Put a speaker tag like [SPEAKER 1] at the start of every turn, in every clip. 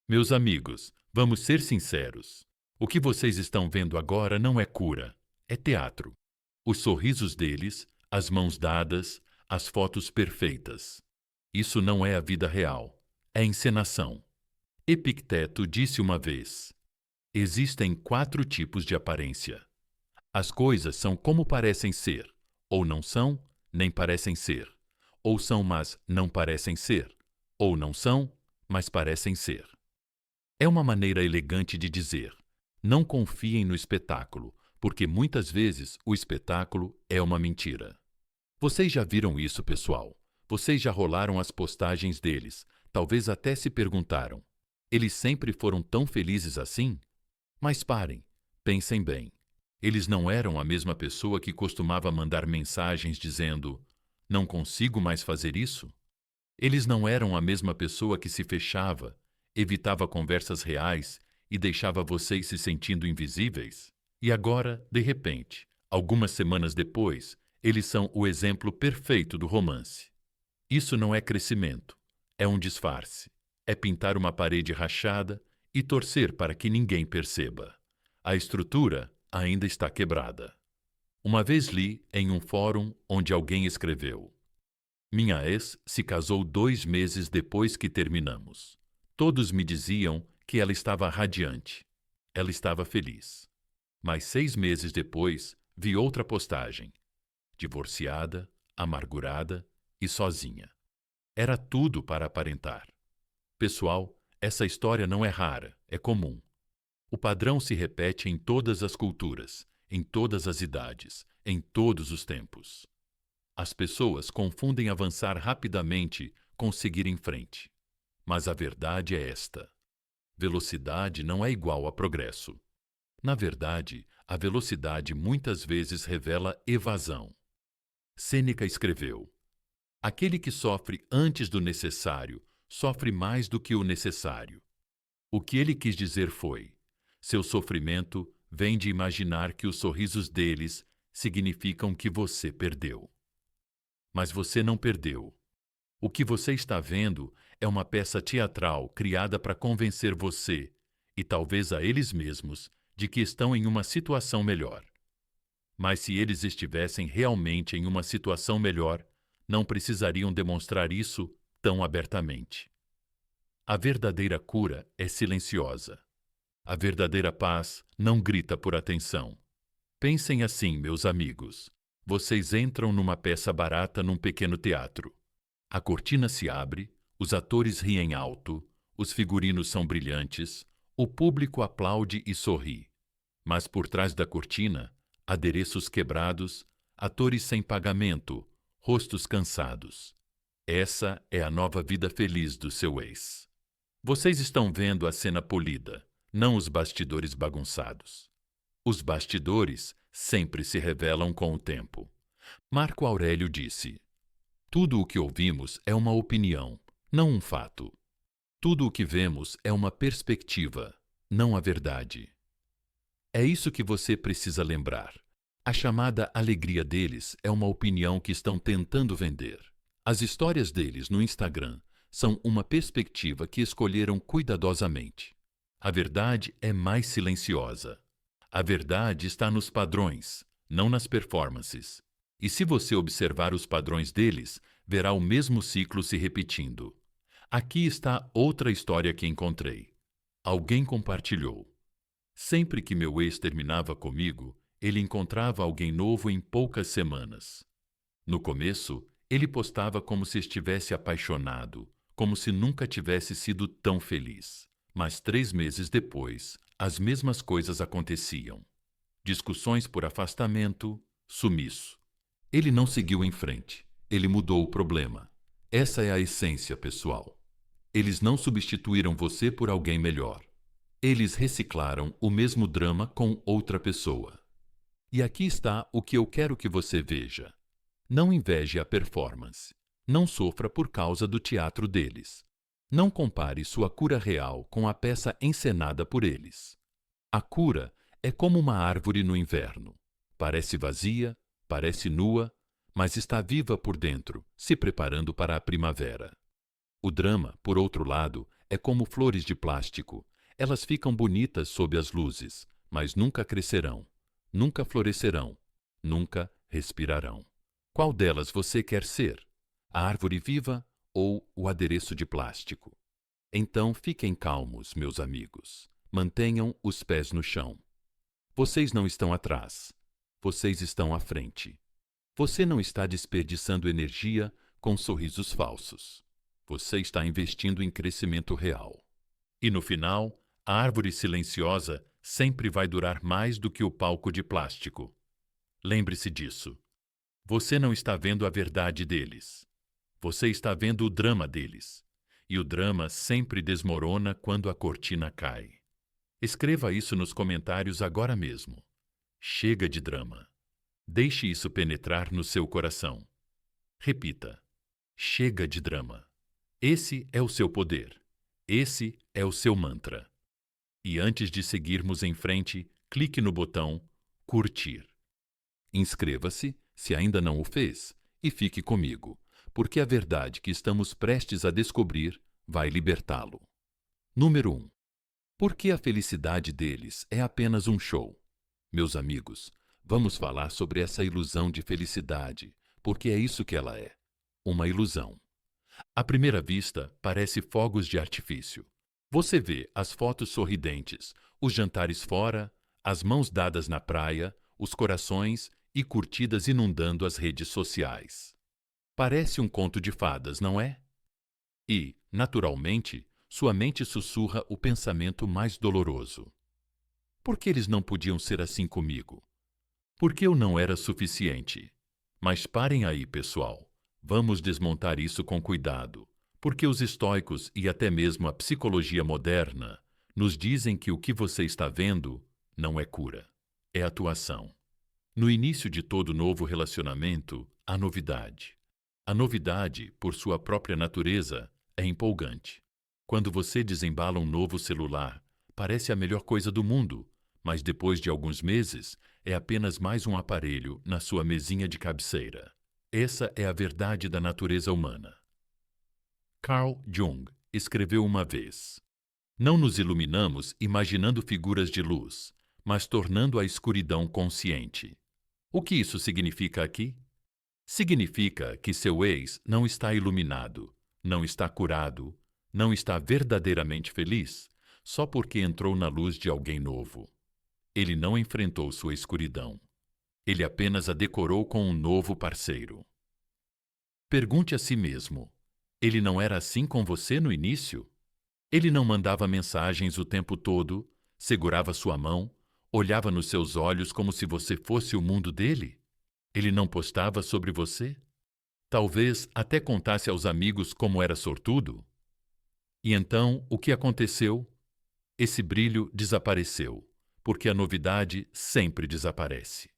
[SPEAKER 1] Meus amigos, vamos ser sinceros. O que vocês estão vendo agora não é cura, é teatro. Os sorrisos deles, as mãos dadas, as fotos perfeitas. Isso não é a vida real, é encenação. Epicteto disse uma vez: existem 4 tipos de aparência. As coisas são como parecem ser, ou não são, nem parecem ser. Ou são, mas não parecem ser. Ou não são, mas parecem ser. É uma maneira elegante de dizer: não confiem no espetáculo, porque muitas vezes o espetáculo é uma mentira. Vocês já viram isso, pessoal? Vocês já rolaram as postagens deles, talvez até se perguntaram: eles sempre foram tão felizes assim? Mas parem, pensem bem. Eles não eram a mesma pessoa que costumava mandar mensagens dizendo: não consigo mais fazer isso? Eles não eram a mesma pessoa que se fechava, evitava conversas reais e deixava vocês se sentindo invisíveis? E agora, de repente, algumas semanas depois, eles são o exemplo perfeito do romance. Isso não é crescimento, é um disfarce. É pintar uma parede rachada e torcer para que ninguém perceba. A estrutura ainda está quebrada. Uma vez li em um fórum onde alguém escreveu: minha ex se casou 2 meses depois que terminamos. Todos me diziam que ela estava radiante. Ela estava feliz. Mas 6 meses depois, vi outra postagem. Divorciada, amargurada e sozinha. Era tudo para aparentar. Pessoal, essa história não é rara, é comum. O padrão se repete em todas as culturas, em todas as idades, em todos os tempos. As pessoas confundem avançar rapidamente com seguir em frente. Mas a verdade é esta: velocidade não é igual a progresso. Na verdade, a velocidade muitas vezes revela evasão. Sêneca escreveu: aquele que sofre antes do necessário sofre mais do que o necessário. O que ele quis dizer foi: seu sofrimento vem de imaginar que os sorrisos deles significam que você perdeu. Mas você não perdeu. O que você está vendo é uma peça teatral criada para convencer você, e talvez a eles mesmos, de que estão em uma situação melhor. Mas se eles estivessem realmente em uma situação melhor, não precisariam demonstrar isso tão abertamente. A verdadeira cura é silenciosa. A verdadeira paz não grita por atenção. Pensem assim, meus amigos. Vocês entram numa peça barata num pequeno teatro. A cortina se abre, os atores riem alto, os figurinos são brilhantes, o público aplaude e sorri. Mas por trás da cortina, adereços quebrados, atores sem pagamento, rostos cansados. Essa é a nova vida feliz do seu ex. Vocês estão vendo a cena polida, não os bastidores bagunçados. Os bastidores sempre se revelam com o tempo. Marco Aurélio disse: tudo o que ouvimos é uma opinião, não um fato. Tudo o que vemos é uma perspectiva, não a verdade. É isso que você precisa lembrar. A chamada alegria deles é uma opinião que estão tentando vender. As histórias deles no Instagram são uma perspectiva que escolheram cuidadosamente. A verdade é mais silenciosa. A verdade está nos padrões, não nas performances. E se você observar os padrões deles, verá o mesmo ciclo se repetindo. Aqui está outra história que encontrei. Alguém compartilhou: sempre que meu ex terminava comigo, ele encontrava alguém novo em poucas semanas. No começo, ele postava como se estivesse apaixonado, como se nunca tivesse sido tão feliz. Mas 3 meses depois, as mesmas coisas aconteciam. Discussões por afastamento, sumiço. Ele não seguiu em frente. Ele mudou o problema. Essa é a essência, pessoal. Eles não substituíram você por alguém melhor. Eles reciclaram o mesmo drama com outra pessoa. E aqui está o que eu quero que você veja. Não inveje a performance. Não sofra por causa do teatro deles. Não compare sua cura real com a peça encenada por eles. A cura é como uma árvore no inverno. Parece vazia, parece nua, mas está viva por dentro, se preparando para a primavera. O drama, por outro lado, é como flores de plástico. Elas ficam bonitas sob as luzes, mas nunca crescerão, nunca florescerão, nunca respirarão. Qual delas você quer ser? A árvore viva ou o adereço de plástico? Então fiquem calmos, meus amigos. Mantenham os pés no chão. Vocês não estão atrás. Vocês estão à frente. Você não está desperdiçando energia com sorrisos falsos. Você está investindo em crescimento real. E no final, a árvore silenciosa sempre vai durar mais do que o palco de plástico. Lembre-se disso. Você não está vendo a verdade deles. Você está vendo o drama deles. E o drama sempre desmorona quando a cortina cai. Escreva isso nos comentários agora mesmo. Chega de drama. Deixe isso penetrar no seu coração. Repita. Chega de drama. Esse é o seu poder. Esse é o seu mantra. E antes de seguirmos em frente, clique no botão curtir. Inscreva-se, se ainda não o fez, e fique comigo, porque a verdade que estamos prestes a descobrir vai libertá-lo. Número 1. Por que a felicidade deles é apenas um show? Meus amigos, vamos falar sobre essa ilusão de felicidade, porque é isso que ela é. Uma ilusão. À primeira vista, parece fogos de artifício. Você vê as fotos sorridentes, os jantares fora, as mãos dadas na praia, os corações e curtidas inundando as redes sociais. Parece um conto de fadas, não é? E, naturalmente, sua mente sussurra o pensamento mais doloroso. Por que eles não podiam ser assim comigo? Por que eu não era suficiente? Mas parem aí, pessoal. Vamos desmontar isso com cuidado, porque os estoicos e até mesmo a psicologia moderna nos dizem que o que você está vendo não é cura, é atuação. No início de todo novo relacionamento, há novidade. A novidade, por sua própria natureza, é empolgante. Quando você desembala um novo celular, parece a melhor coisa do mundo, mas depois de alguns meses, é apenas mais um aparelho na sua mesinha de cabeceira. Essa é a verdade da natureza humana. Carl Jung escreveu uma vez: não nos iluminamos imaginando figuras de luz, mas tornando a escuridão consciente. O que isso significa aqui? Significa que seu ex não está iluminado, não está curado, não está verdadeiramente feliz, só porque entrou na luz de alguém novo. Ele não enfrentou sua escuridão. Ele apenas a decorou com um novo parceiro. Pergunte a si mesmo: ele não era assim com você no início? Ele não mandava mensagens o tempo todo, segurava sua mão, olhava nos seus olhos como se você fosse o mundo dele? Ele não postava sobre você? Talvez até contasse aos amigos como era sortudo? E então, o que aconteceu? Esse brilho desapareceu, porque a novidade sempre desaparece.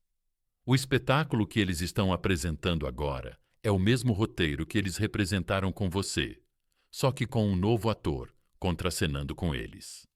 [SPEAKER 1] O espetáculo que eles estão apresentando agora é o mesmo roteiro que eles representaram com você, só que com um novo ator contracenando com eles.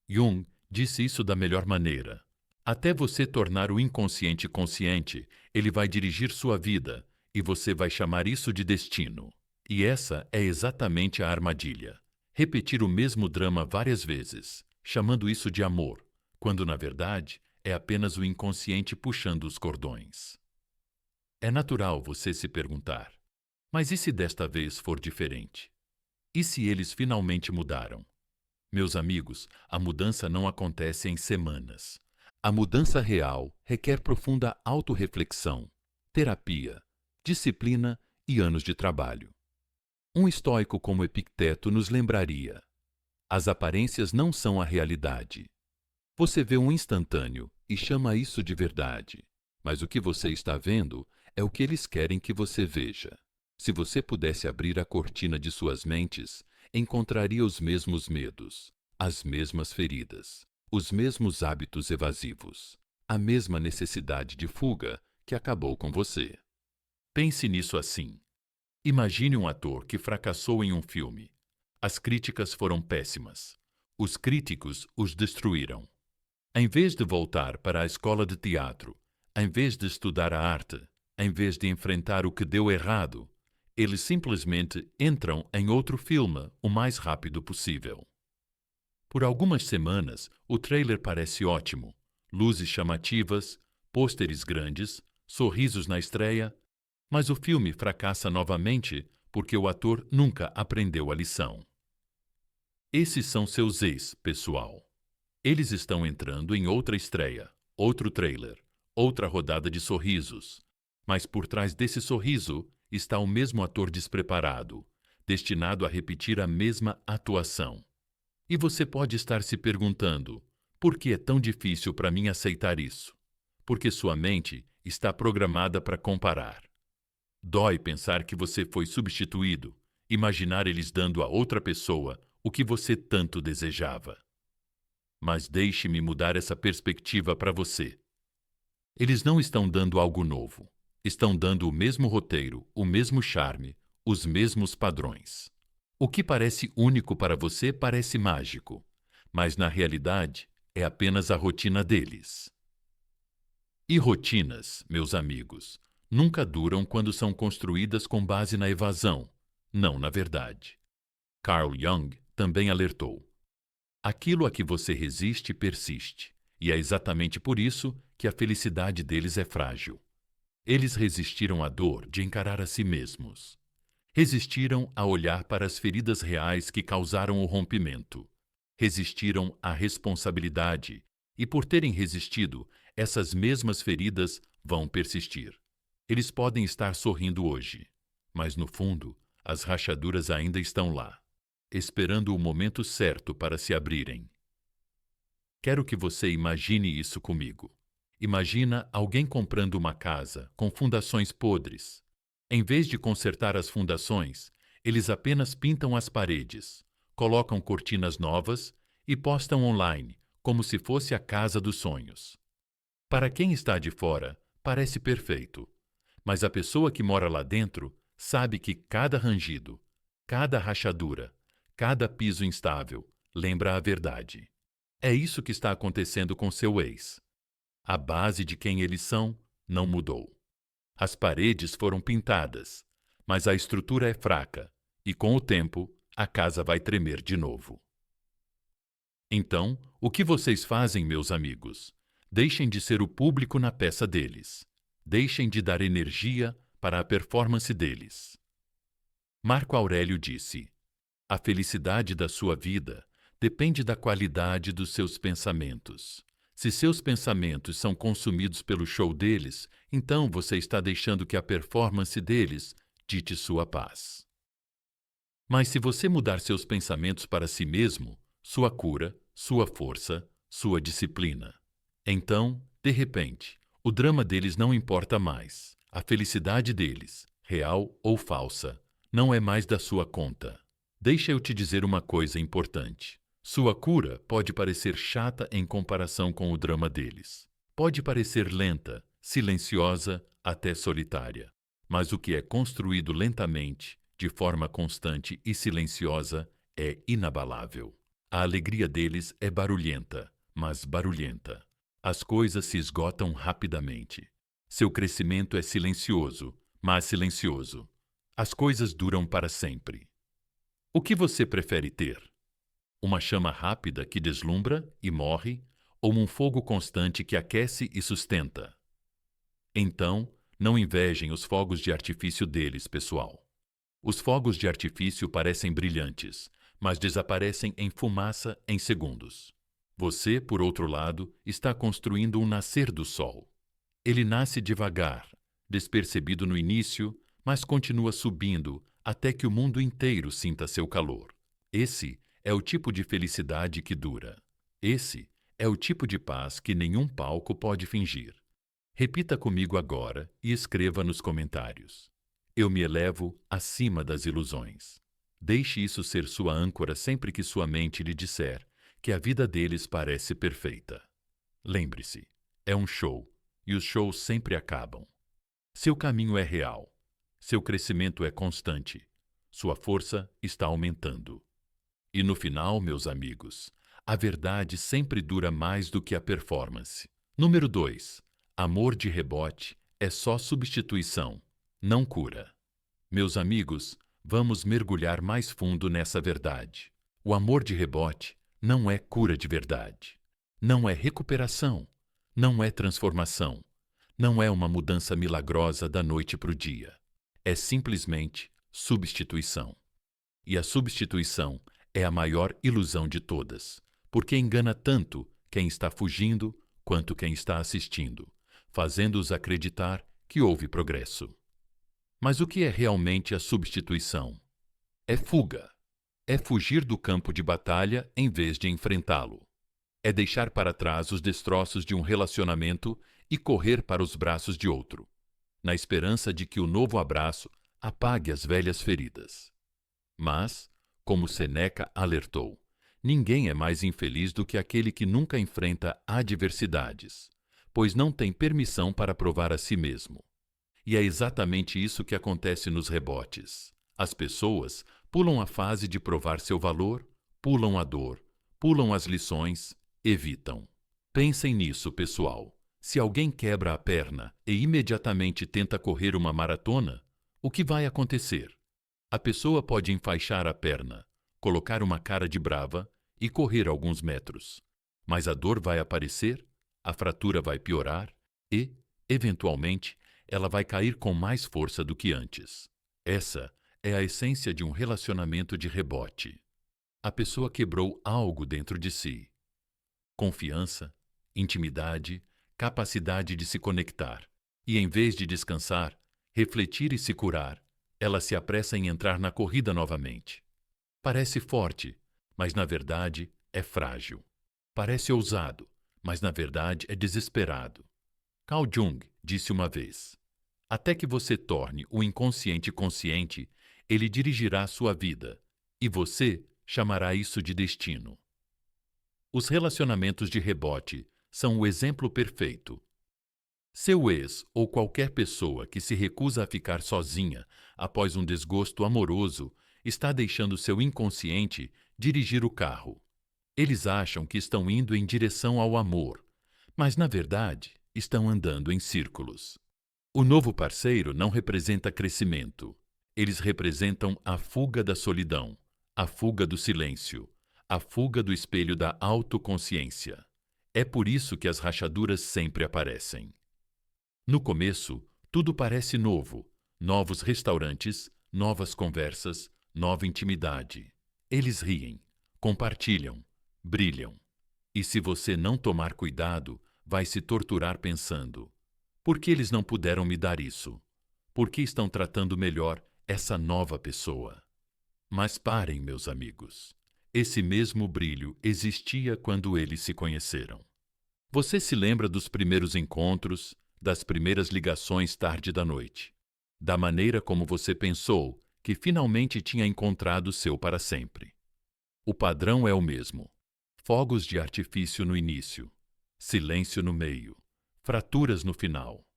[SPEAKER 1] Jung disse isso da melhor maneira. Até você tornar o inconsciente consciente, ele vai dirigir sua vida e você vai chamar isso de destino. E essa é exatamente a armadilha. Repetir o mesmo drama várias vezes, chamando isso de amor, quando na verdade é apenas o inconsciente puxando os cordões. É natural você se perguntar: mas e se desta vez for diferente? E se eles finalmente mudaram? Meus amigos, a mudança não acontece em semanas. A mudança real requer profunda autorreflexão, terapia, disciplina e anos de trabalho. Um estoico como Epicteto nos lembraria: as aparências não são a realidade. Você vê um instantâneo e chama isso de verdade, mas o que você está vendo é o que eles querem que você veja. Se você pudesse abrir a cortina de suas mentes, encontraria os mesmos medos, as mesmas feridas, os mesmos hábitos evasivos, a mesma necessidade de fuga que acabou com você. Pense nisso assim. Imagine um ator que fracassou em um filme. As críticas foram péssimas. Os críticos os destruíram. Em vez de voltar para a escola de teatro, em vez de estudar a arte, em vez de enfrentar o que deu errado, Eles simplesmente entram em outro filme o mais rápido possível. Por algumas semanas, o trailer parece ótimo. Luzes chamativas, pôsteres grandes, sorrisos na estreia, mas o filme fracassa novamente porque o ator nunca aprendeu a lição. Esses são seus ex, pessoal. Eles estão entrando em outra estreia, outro trailer, outra rodada de sorrisos. Mas por trás desse sorriso está o mesmo ator despreparado, destinado a repetir a mesma atuação. E você pode estar se perguntando: por que é tão difícil para mim aceitar isso? Porque sua mente está programada para comparar. Dói pensar que você foi substituído, imaginar eles dando a outra pessoa o que você tanto desejava. Mas deixe-me mudar essa perspectiva para você. Eles não estão dando algo novo. Estão dando o mesmo roteiro, o mesmo charme, os mesmos padrões. O que parece único para você parece mágico, mas na realidade é apenas a rotina deles. E rotinas, meus amigos, nunca duram quando são construídas com base na evasão, não na verdade. Carl Jung também alertou: aquilo a que você resiste persiste, e é exatamente por isso que a felicidade deles é frágil. Eles resistiram à dor de encarar a si mesmos. Resistiram a olhar para as feridas reais que causaram o rompimento. Resistiram à responsabilidade e, por terem resistido, essas mesmas feridas vão persistir. Eles podem estar sorrindo hoje, mas no fundo, as rachaduras ainda estão lá, esperando o momento certo para se abrirem. Quero que você imagine isso comigo. Imagina alguém comprando uma casa com fundações podres. Em vez de consertar as fundações, eles apenas pintam as paredes, colocam cortinas novas e postam online, como se fosse a casa dos sonhos. Para quem está de fora, parece perfeito, mas a pessoa que mora lá dentro sabe que cada rangido, cada rachadura, cada piso instável lembra a verdade. É isso que está acontecendo com seu ex. A base de quem eles são não mudou. As paredes foram pintadas, mas a estrutura é fraca e, com o tempo, a casa vai tremer de novo. Então, o que vocês fazem, meus amigos? Deixem de ser o público na peça deles. Deixem de dar energia para a performance deles. Marco Aurélio disse: a felicidade da sua vida depende da qualidade dos seus pensamentos. Se seus pensamentos são consumidos pelo show deles, então você está deixando que a performance deles dite sua paz. Mas se você mudar seus pensamentos para si mesmo, sua cura, sua força, sua disciplina, então, de repente, o drama deles não importa mais. A felicidade deles, real ou falsa, não é mais da sua conta. Deixa eu te dizer uma coisa importante. Sua cura pode parecer chata em comparação com o drama deles. Pode parecer lenta, silenciosa, até solitária. Mas o que é construído lentamente, de forma constante e silenciosa, é inabalável. A alegria deles é barulhenta, mas barulhenta. As coisas se esgotam rapidamente. Seu crescimento é silencioso, mas silencioso. As coisas duram para sempre. O que você prefere ter? Uma chama rápida que deslumbra e morre, ou um fogo constante que aquece e sustenta? Então, não invejem os fogos de artifício deles, pessoal. Os fogos de artifício parecem brilhantes, mas desaparecem em fumaça em segundos. Você, por outro lado, está construindo um nascer do sol. Ele nasce devagar, despercebido no início, mas continua subindo até que o mundo inteiro sinta seu calor. Esse é o tipo de felicidade que dura. Esse é o tipo de paz que nenhum palco pode fingir. Repita comigo agora e escreva nos comentários: eu me elevo acima das ilusões. Deixe isso ser sua âncora sempre que sua mente lhe disser que a vida deles parece perfeita. Lembre-se, é um show e os shows sempre acabam. Seu caminho é real. Seu crescimento é constante. Sua força está aumentando. E no final, meus amigos, a verdade sempre dura mais do que a performance. Número 2. Amor de rebote é só substituição, não cura. Meus amigos, vamos mergulhar mais fundo nessa verdade. O amor de rebote não é cura de verdade. Não é recuperação. Não é transformação. Não é uma mudança milagrosa da noite para o dia. É simplesmente substituição. E a substituição é a maior ilusão de todas, porque engana tanto quem está fugindo quanto quem está assistindo, fazendo-os acreditar que houve progresso. Mas o que é realmente a substituição? É fuga. É fugir do campo de batalha em vez de enfrentá-lo. É deixar para trás os destroços de um relacionamento e correr para os braços de outro, na esperança de que o novo abraço apague as velhas feridas. Mas, como Seneca alertou, ninguém é mais infeliz do que aquele que nunca enfrenta adversidades, pois não tem permissão para provar a si mesmo. E é exatamente isso que acontece nos rebotes. As pessoas pulam a fase de provar seu valor, pulam a dor, pulam as lições, evitam. Pensem nisso, pessoal. Se alguém quebra a perna e imediatamente tenta correr uma maratona, o que vai acontecer? A pessoa pode enfaixar a perna, colocar uma cara de brava e correr alguns metros. Mas a dor vai aparecer, a fratura vai piorar e, eventualmente, ela vai cair com mais força do que antes. Essa é a essência de um relacionamento de rebote. A pessoa quebrou algo dentro de si. Confiança, intimidade, capacidade de se conectar. E em vez de descansar, refletir e se curar, ela se apressa em entrar na corrida novamente. Parece forte, mas na verdade é frágil. Parece ousado, mas na verdade é desesperado. Carl Jung disse uma vez: até que você torne o inconsciente consciente, ele dirigirá a sua vida, e você chamará isso de destino. Os relacionamentos de rebote são o exemplo perfeito. Seu ex ou qualquer pessoa que se recusa a ficar sozinha após um desgosto amoroso está deixando seu inconsciente dirigir o carro. Eles acham que estão indo em direção ao amor, mas na verdade estão andando em círculos. O novo parceiro não representa crescimento. Eles representam a fuga da solidão, a fuga do silêncio, a fuga do espelho da autoconsciência. É por isso que as rachaduras sempre aparecem. No começo, tudo parece novo. Novos restaurantes, novas conversas, nova intimidade. Eles riem, compartilham, brilham. E se você não tomar cuidado, vai se torturar pensando: por que eles não puderam me dar isso? Por que estão tratando melhor essa nova pessoa? Mas parem, meus amigos. Esse mesmo brilho existia quando eles se conheceram. Você se lembra dos primeiros encontros, das primeiras ligações tarde da noite, da maneira como você pensou que finalmente tinha encontrado o seu para sempre. O padrão é o mesmo: fogos de artifício no início, silêncio no meio, fraturas no final.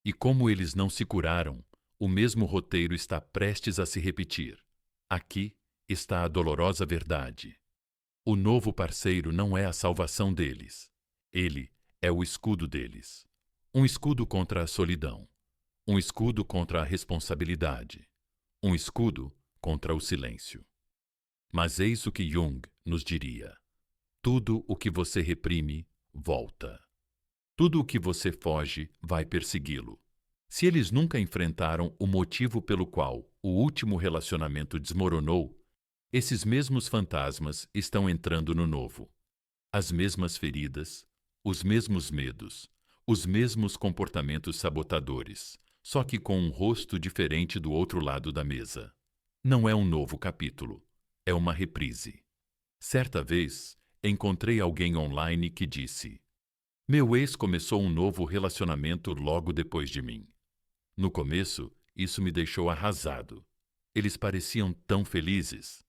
[SPEAKER 1] E como eles não se curaram, o mesmo roteiro está prestes a se repetir. Aqui está a dolorosa verdade. O novo parceiro não é a salvação deles. Ele é o escudo deles. Um escudo contra a solidão. Um escudo contra a responsabilidade. Um escudo contra o silêncio. Mas eis o que Jung nos diria: tudo o que você reprime, volta. Tudo o que você foge, vai persegui-lo. Se eles nunca enfrentaram o motivo pelo qual o último relacionamento desmoronou, esses mesmos fantasmas estão entrando no novo. As mesmas feridas, os mesmos medos, os mesmos comportamentos sabotadores, só que com um rosto diferente do outro lado da mesa. Não é um novo capítulo, é uma reprise. Certa vez, encontrei alguém online que disse: meu ex começou um novo relacionamento logo depois de mim. No começo, isso me deixou arrasado. Eles pareciam tão felizes.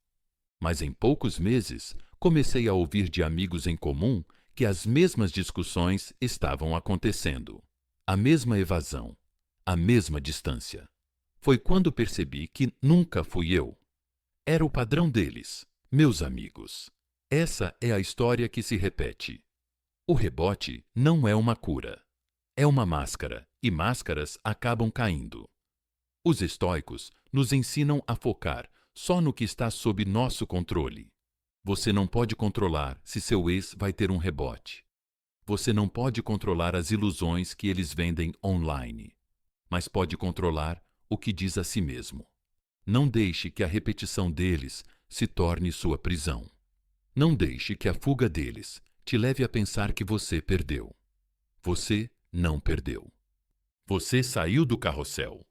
[SPEAKER 1] Mas em poucos meses, comecei a ouvir de amigos em comum que as mesmas discussões estavam acontecendo. A mesma evasão, a mesma distância. Foi quando percebi que nunca fui eu. Era o padrão deles, meus amigos. Essa é a história que se repete. O rebote não é uma cura. É uma máscara, e máscaras acabam caindo. Os estoicos nos ensinam a focar só no que está sob nosso controle. Você não pode controlar se seu ex vai ter um rebote. Você não pode controlar as ilusões que eles vendem online, mas pode controlar o que diz a si mesmo. Não deixe que a repetição deles se torne sua prisão. Não deixe que a fuga deles te leve a pensar que você perdeu. Você não perdeu. Você saiu do carrossel.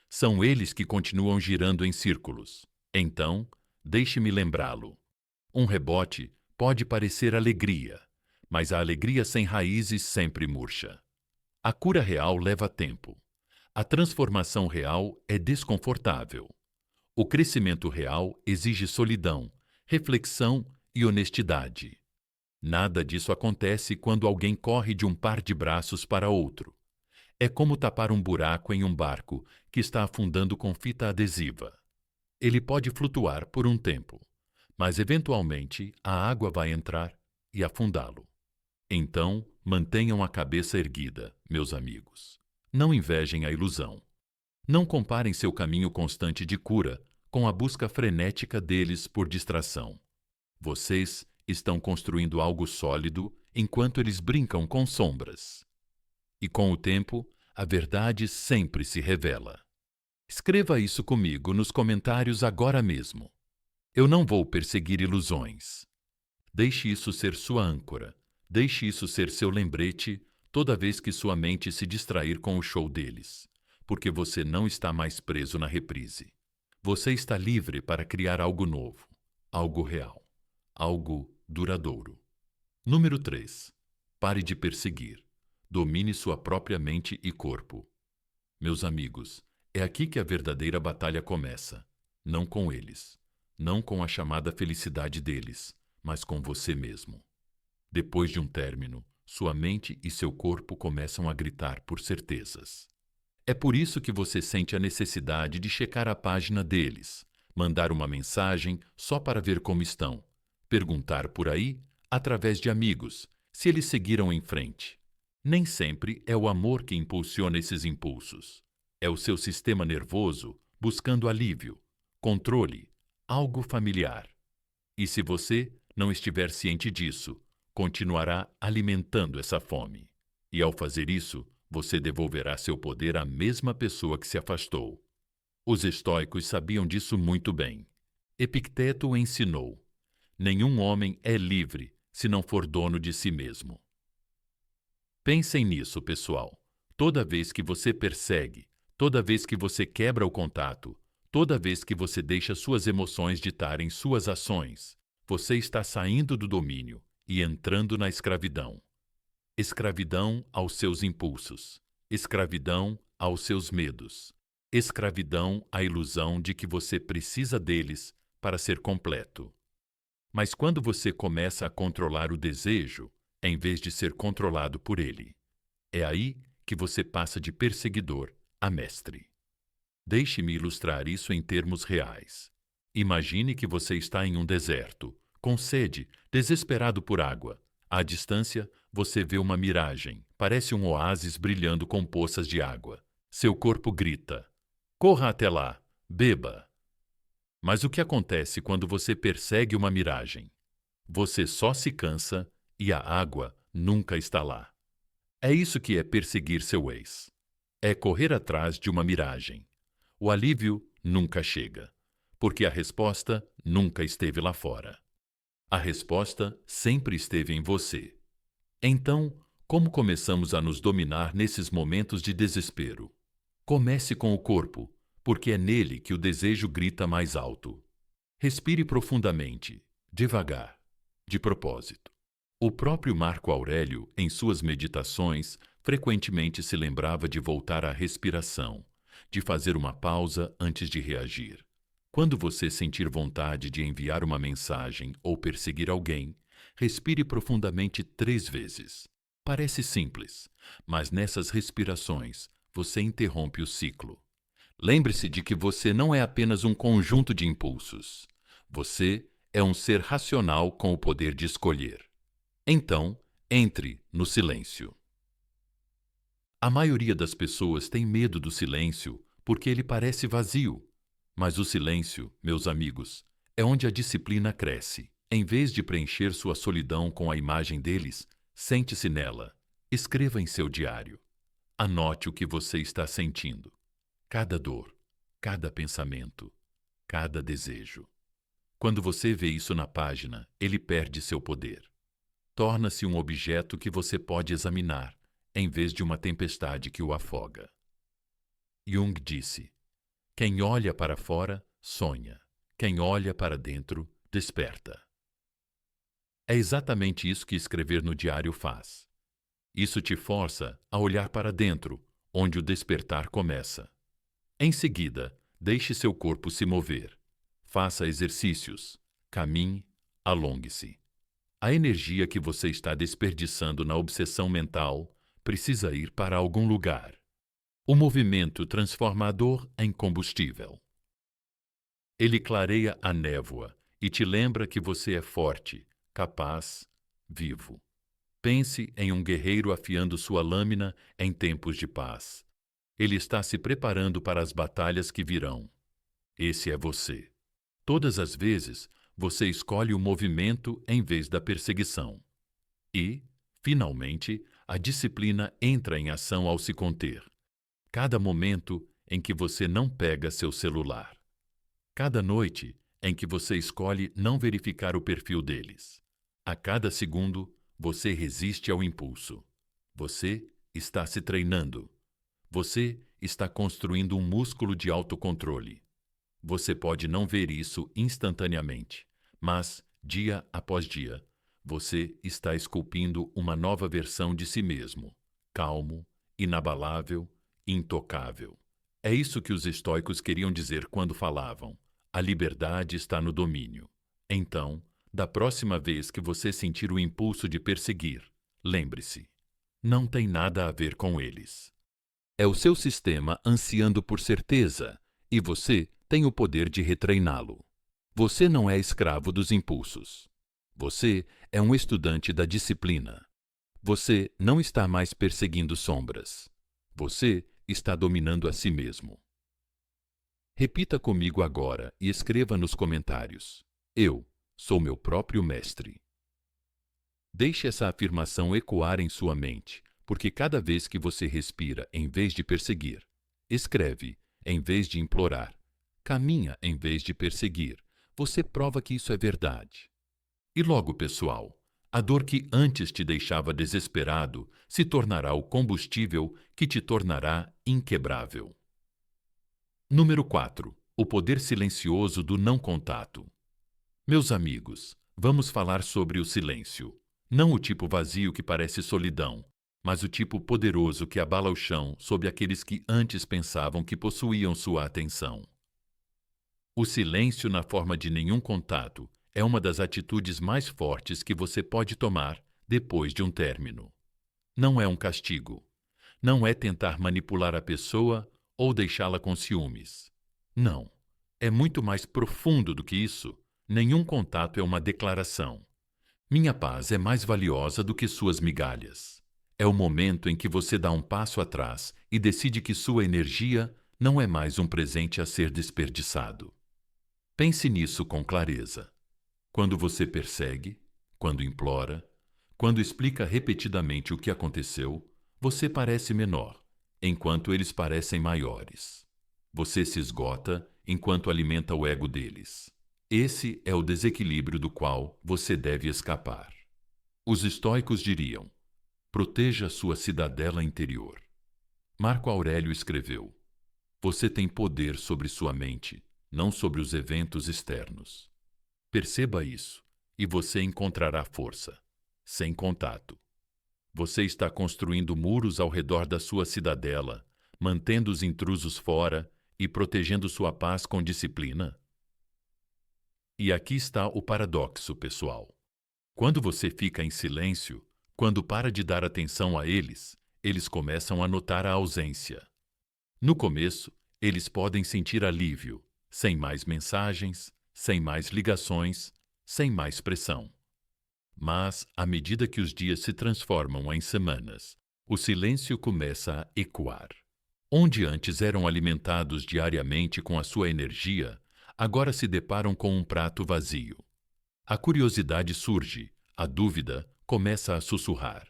[SPEAKER 1] São eles que continuam girando em círculos. Então, deixe-me lembrá-lo. Um rebote pode parecer alegria, mas a alegria sem raízes sempre murcha. A cura real leva tempo. A transformação real é desconfortável. O crescimento real exige solidão, reflexão e honestidade. Nada disso acontece quando alguém corre de um par de braços para outro. É como tapar um buraco em um barco que está afundando com fita adesiva. Ele pode flutuar por um tempo, mas eventualmente a água vai entrar e afundá-lo. Então, mantenham a cabeça erguida, meus amigos. Não invejem a ilusão. Não comparem seu caminho constante de cura com a busca frenética deles por distração. Vocês estão construindo algo sólido enquanto eles brincam com sombras. E com o tempo, a verdade sempre se revela. Escreva isso comigo nos comentários agora mesmo. Eu não vou perseguir ilusões. Deixe isso ser sua âncora. Deixe isso ser seu lembrete toda vez que sua mente se distrair com o show deles, porque você não está mais preso na reprise. Você está livre para criar algo novo, algo real, algo duradouro. Número 3. Pare de perseguir. Domine sua própria mente e corpo. Meus amigos, é aqui que a verdadeira batalha começa. Não com eles, não com a chamada felicidade deles, mas com você mesmo. Depois de um término, sua mente e seu corpo começam a gritar por certezas. É por isso que você sente a necessidade de checar a página deles, mandar uma mensagem só para ver como estão, perguntar por aí, através de amigos, se eles seguiram em frente. Nem sempre é o amor que impulsiona esses impulsos. É o seu sistema nervoso buscando alívio, controle, algo familiar. E se você não estiver ciente disso, continuará alimentando essa fome. E ao fazer isso, você devolverá seu poder à mesma pessoa que se afastou. Os estoicos sabiam disso muito bem. Epicteto o ensinou: nenhum homem é livre se não for dono de si mesmo. Pensem nisso, pessoal. Toda vez que você persegue, toda vez que você quebra o contato, toda vez que você deixa suas emoções ditarem suas ações, você está saindo do domínio e entrando na escravidão. Escravidão aos seus impulsos, escravidão aos seus medos, escravidão à ilusão de que você precisa deles para ser completo. Mas quando você começa a controlar o desejo, em vez de ser controlado por ele, é aí que você passa de perseguidor a mestre. Deixe-me ilustrar isso em termos reais. Imagine que você está em um deserto, com sede, desesperado por água. À distância, você vê uma miragem, parece um oásis brilhando com poças de água. Seu corpo grita: corra até lá, beba. Mas o que acontece quando você persegue uma miragem? Você só se cansa e a água nunca está lá. É isso que é perseguir seu ex. É correr atrás de uma miragem. O alívio nunca chega, porque a resposta nunca esteve lá fora. A resposta sempre esteve em você. Então, como começamos a nos dominar nesses momentos de desespero? Comece com o corpo, porque é nele que o desejo grita mais alto. Respire profundamente, devagar, de propósito. O próprio Marco Aurélio, em suas meditações, frequentemente se lembrava de voltar à respiração, de fazer uma pausa antes de reagir. Quando você sentir vontade de enviar uma mensagem ou perseguir alguém, respire profundamente 3 vezes. Parece simples, mas nessas respirações você interrompe o ciclo. Lembre-se de que você não é apenas um conjunto de impulsos. Você é um ser racional com o poder de escolher. Então, entre no silêncio. A maioria das pessoas tem medo do silêncio porque ele parece vazio. Mas o silêncio, meus amigos, é onde a disciplina cresce. Em vez de preencher sua solidão com a imagem deles, sente-se nela. Escreva em seu diário. Anote o que você está sentindo. Cada dor, cada pensamento, cada desejo. Quando você vê isso na página, ele perde seu poder. Torna-se um objeto que você pode examinar, em vez de uma tempestade que o afoga. Jung disse: quem olha para fora, sonha. Quem olha para dentro, desperta. É exatamente isso que escrever no diário faz. Isso te força a olhar para dentro, onde o despertar começa. Em seguida, deixe seu corpo se mover. Faça exercícios. Caminhe, alongue-se. A energia que você está desperdiçando na obsessão mental precisa ir para algum lugar. O movimento transforma a dor em combustível. Ele clareia a névoa e te lembra que você é forte, capaz, vivo. Pense em um guerreiro afiando sua lâmina em tempos de paz. Ele está se preparando para as batalhas que virão. Esse é você. Todas as vezes, você escolhe o movimento em vez da perseguição. E, finalmente, a disciplina entra em ação ao se conter. Cada momento em que você não pega seu celular. Cada noite em que você escolhe não verificar o perfil deles. A cada segundo, você resiste ao impulso. Você está se treinando. Você está construindo um músculo de autocontrole. Você pode não ver isso instantaneamente, mas, dia após dia, você está esculpindo uma nova versão de si mesmo, calmo, inabalável, intocável. É isso que os estoicos queriam dizer quando falavam: a liberdade está no domínio. Então, da próxima vez que você sentir o impulso de perseguir, lembre-se, não tem nada a ver com eles. É o seu sistema ansiando por certeza, e você tem o poder de retreiná-lo. Você não é escravo dos impulsos. Você é um estudante da disciplina. Você não está mais perseguindo sombras. Você está dominando a si mesmo. Repita comigo agora e escreva nos comentários: eu sou meu próprio mestre. Deixe essa afirmação ecoar em sua mente, porque cada vez que você respira em vez de perseguir, escreve em vez de implorar, caminha em vez de perseguir, você prova que isso é verdade. E logo, pessoal, a dor que antes te deixava desesperado se tornará o combustível que te tornará inquebrável. Número 4. O poder silencioso do não contato. Meus amigos, vamos falar sobre o silêncio. Não o tipo vazio que parece solidão, mas o tipo poderoso que abala o chão sob aqueles que antes pensavam que possuíam sua atenção. O silêncio na forma de nenhum contato é uma das atitudes mais fortes que você pode tomar depois de um término. Não é um castigo. Não é tentar manipular a pessoa ou deixá-la com ciúmes. Não. É muito mais profundo do que isso. Nenhum contato é uma declaração. Minha paz é mais valiosa do que suas migalhas. É o momento em que você dá um passo atrás e decide que sua energia não é mais um presente a ser desperdiçado. Pense nisso com clareza. Quando você persegue, quando implora, quando explica repetidamente o que aconteceu, você parece menor, enquanto eles parecem maiores. Você se esgota enquanto alimenta o ego deles. Esse é o desequilíbrio do qual você deve escapar. Os estoicos diriam: proteja sua cidadela interior. Marco Aurélio escreveu: você tem poder sobre sua mente, não sobre os eventos externos. Perceba isso, e você encontrará força, sem contato. Você está construindo muros ao redor da sua cidadela, mantendo os intrusos fora e protegendo sua paz com disciplina? E aqui está o paradoxo, pessoal. Quando você fica em silêncio, quando para de dar atenção a eles, eles começam a notar a ausência. No começo, eles podem sentir alívio, sem mais mensagens, sem mais ligações, sem mais pressão. Mas, à medida que os dias se transformam em semanas, o silêncio começa a ecoar. Onde antes eram alimentados diariamente com a sua energia, agora se deparam com um prato vazio. A curiosidade surge, a dúvida começa a sussurrar.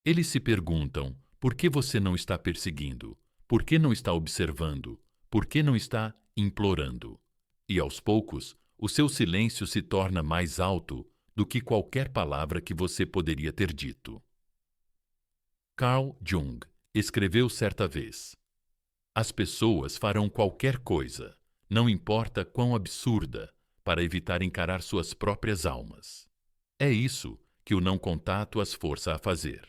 [SPEAKER 1] Eles se perguntam: por que você não está perseguindo? Por que não está observando? Por que não está implorando? E aos poucos, o seu silêncio se torna mais alto do que qualquer palavra que você poderia ter dito. Carl Jung escreveu certa vez: as pessoas farão qualquer coisa, não importa quão absurda, para evitar encarar suas próprias almas. É isso que o não contato as força a fazer.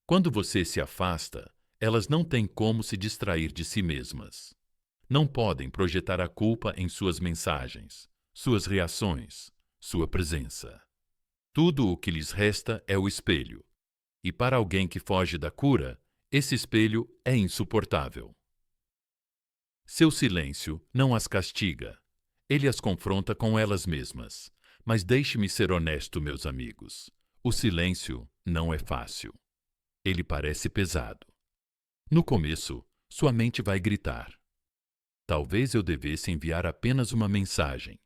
[SPEAKER 1] Quando você se afasta, elas não têm como se distrair de si mesmas. Não podem projetar a culpa em suas mensagens, suas reações, sua presença. Tudo o que lhes resta é o espelho. E para alguém que foge da cura, esse espelho é insuportável. Seu silêncio não as castiga. Ele as confronta com elas mesmas. Mas deixe-me ser honesto, meus amigos. O silêncio não é fácil. Ele parece pesado. No começo, sua mente vai gritar. Talvez eu devesse enviar apenas uma mensagem.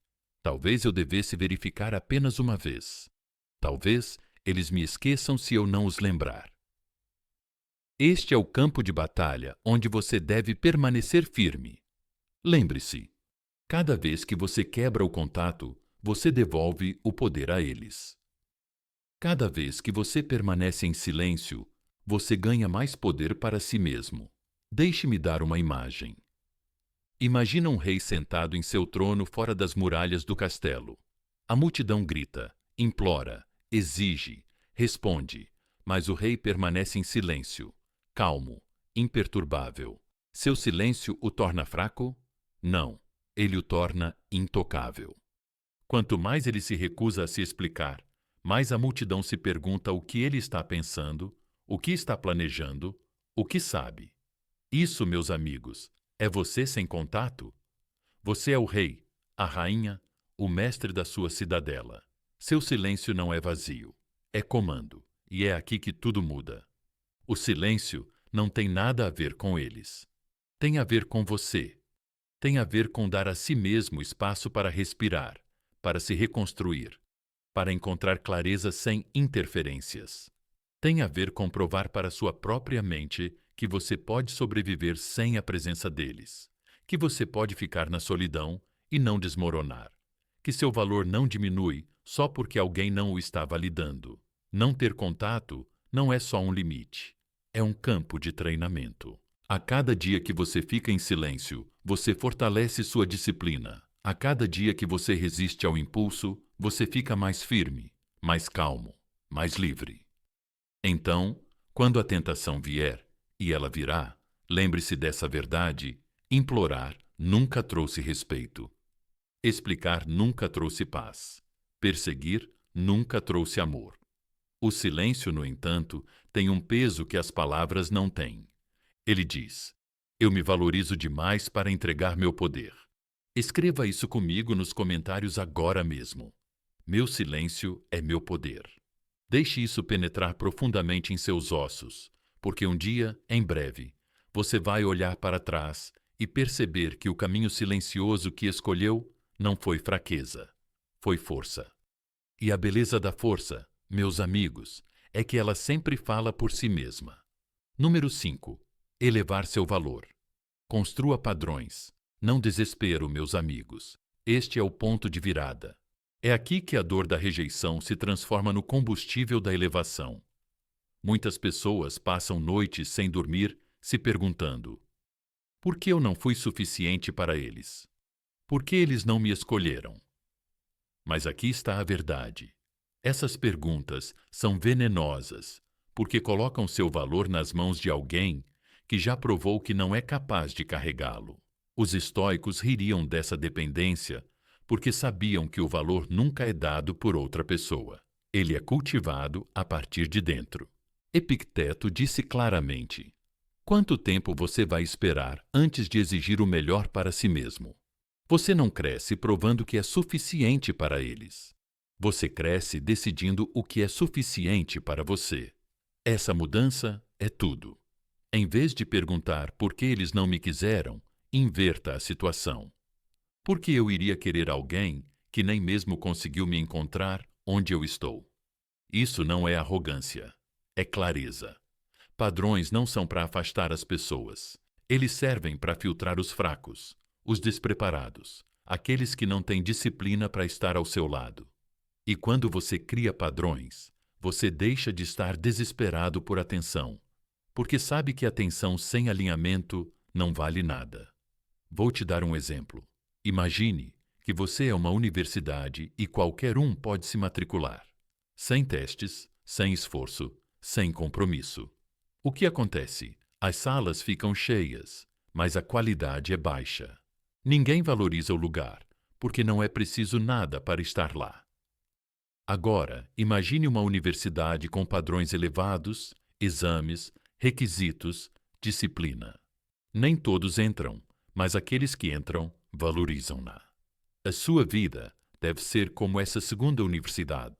[SPEAKER 1] Talvez eu devesse verificar apenas uma vez. Talvez eles me esqueçam se eu não os lembrar. Este é o campo de batalha onde você deve permanecer firme. Lembre-se, cada vez que você quebra o contato, você devolve o poder a eles. Cada vez que você permanece em silêncio, você ganha mais poder para si mesmo. Deixe-me dar uma imagem. Imagina um rei sentado em seu trono fora das muralhas do castelo. A multidão grita, implora, exige, responde, mas o rei permanece em silêncio, calmo, imperturbável. Seu silêncio o torna fraco? Não, ele o torna intocável. Quanto mais ele se recusa a se explicar, mais a multidão se pergunta o que ele está pensando, o que está planejando, o que sabe. Isso, meus amigos, é você sem contato? Você é o rei, a rainha, o mestre da sua cidadela. Seu silêncio não é vazio, é comando, e é aqui que tudo muda. O silêncio não tem nada a ver com eles. Tem a ver com você. Tem a ver com dar a si mesmo espaço para respirar, para se reconstruir, para encontrar clareza sem interferências. Tem a ver com provar para sua própria mente que você pode sobreviver sem a presença deles, que você pode ficar na solidão e não desmoronar, que seu valor não diminui só porque alguém não o está validando. Não ter contato não é só um limite, é um campo de treinamento. A cada dia que você fica em silêncio, você fortalece sua disciplina. A cada dia que você resiste ao impulso, você fica mais firme, mais calmo, mais livre. Então, quando a tentação vier, e ela virá, lembre-se dessa verdade: implorar nunca trouxe respeito. Explicar nunca trouxe paz. Perseguir nunca trouxe amor. O silêncio, no entanto, tem um peso que as palavras não têm. Ele diz: eu me valorizo demais para entregar meu poder. Escreva isso comigo nos comentários agora mesmo. Meu silêncio é meu poder. Deixe isso penetrar profundamente em seus ossos, porque um dia, em breve, você vai olhar para trás e perceber que o caminho silencioso que escolheu não foi fraqueza, foi força. E a beleza da força, meus amigos, é que ela sempre fala por si mesma. Número 5. Elevar seu valor. Construa padrões. Não desespero, meus amigos. Este é o ponto de virada. É aqui que a dor da rejeição se transforma no combustível da elevação. Muitas pessoas passam noites sem dormir, se perguntando: por que eu não fui suficiente para eles? Por que eles não me escolheram? Mas aqui está a verdade. Essas perguntas são venenosas, porque colocam seu valor nas mãos de alguém que já provou que não é capaz de carregá-lo. Os estoicos ririam dessa dependência porque sabiam que o valor nunca é dado por outra pessoa. Ele é cultivado a partir de dentro. Epicteto disse claramente: quanto tempo você vai esperar antes de exigir o melhor para si mesmo? Você não cresce provando que é suficiente para eles. Você cresce decidindo o que é suficiente para você. Essa mudança é tudo. Em vez de perguntar por que eles não me quiseram, inverta a situação. Por que eu iria querer alguém que nem mesmo conseguiu me encontrar onde eu estou? Isso não é arrogância, é clareza. Padrões não são para afastar as pessoas. Eles servem para filtrar os fracos, os despreparados, aqueles que não têm disciplina para estar ao seu lado. E quando você cria padrões, você deixa de estar desesperado por atenção, porque sabe que atenção sem alinhamento não vale nada. Vou te dar um exemplo. Imagine que você é uma universidade e qualquer um pode se matricular. Sem testes, sem esforço, sem compromisso. O que acontece? As salas ficam cheias, mas a qualidade é baixa. Ninguém valoriza o lugar, porque não é preciso nada para estar lá. Agora, imagine uma universidade com padrões elevados, exames, requisitos, disciplina. Nem todos entram, mas aqueles que entram valorizam-na. A sua vida deve ser como essa segunda universidade.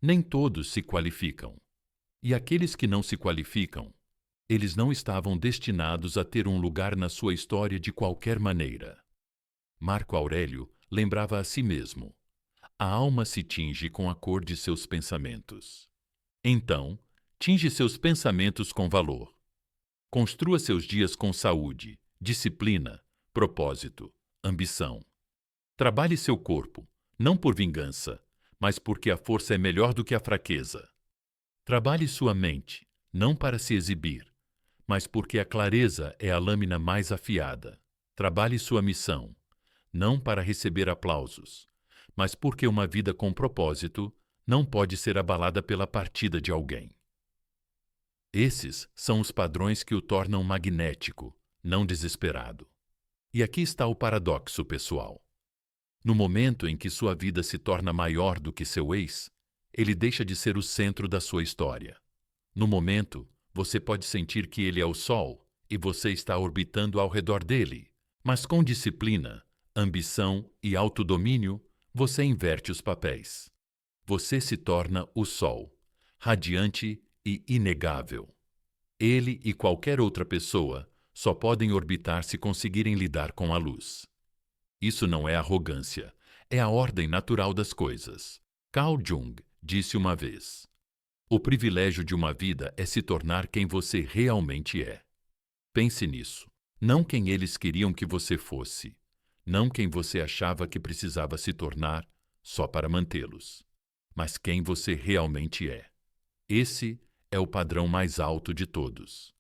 [SPEAKER 1] Nem todos se qualificam. E aqueles que não se qualificam, eles não estavam destinados a ter um lugar na sua história de qualquer maneira. Marco Aurélio lembrava a si mesmo: a alma se tinge com a cor de seus pensamentos. Então, tinge seus pensamentos com valor. Construa seus dias com saúde, disciplina, propósito, ambição. Trabalhe seu corpo, não por vingança, mas porque a força é melhor do que a fraqueza. Trabalhe sua mente, não para se exibir, mas porque a clareza é a lâmina mais afiada. Trabalhe sua missão, não para receber aplausos, mas porque uma vida com propósito não pode ser abalada pela partida de alguém. Esses são os padrões que o tornam magnético, não desesperado. E aqui está o paradoxo, pessoal. No momento em que sua vida se torna maior do que seu ex, ele deixa de ser o centro da sua história. No momento, você pode sentir que ele é o Sol e você está orbitando ao redor dele, mas com disciplina, ambição e autodomínio, você inverte os papéis. Você se torna o Sol, radiante e inegável. Ele e qualquer outra pessoa só podem orbitar se conseguirem lidar com a luz. Isso não é arrogância, é a ordem natural das coisas. Carl Jung disse uma vez: o privilégio de uma vida é se tornar quem você realmente é. Pense nisso. Não quem eles queriam que você fosse. Não quem você achava que precisava se tornar só para mantê-los. Mas quem você realmente é. Esse é o padrão mais alto de todos.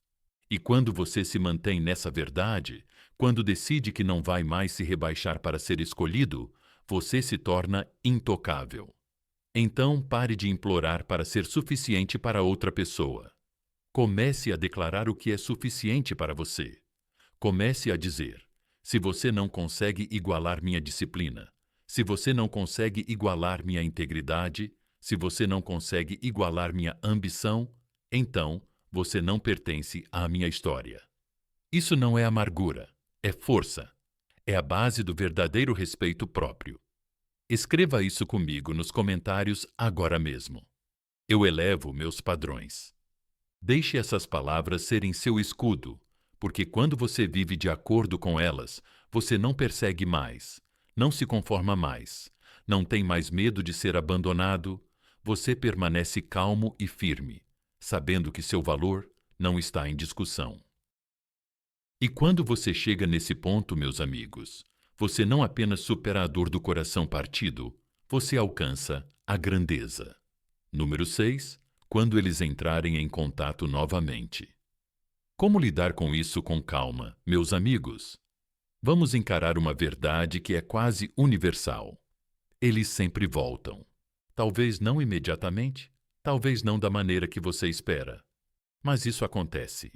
[SPEAKER 1] E quando você se mantém nessa verdade, quando decide que não vai mais se rebaixar para ser escolhido, você se torna intocável. Então pare de implorar para ser suficiente para outra pessoa. Comece a declarar o que é suficiente para você. Comece a dizer: se você não consegue igualar minha disciplina, se você não consegue igualar minha integridade, se você não consegue igualar minha ambição, então você não pertence à minha história. Isso não é amargura, é força. É a base do verdadeiro respeito próprio. Escreva isso comigo nos comentários agora mesmo. Eu elevo meus padrões. Deixe essas palavras serem seu escudo, porque quando você vive de acordo com elas, você não persegue mais, não se conforma mais, não tem mais medo de ser abandonado, você permanece calmo e firme, sabendo que seu valor não está em discussão. E quando você chega nesse ponto, meus amigos, você não apenas supera a dor do coração partido, você alcança a grandeza. Número 6. Quando eles entrarem em contato novamente. Como lidar com isso com calma, meus amigos? Vamos encarar uma verdade que é quase universal. Eles sempre voltam. Talvez não imediatamente, talvez não da maneira que você espera. Mas isso acontece.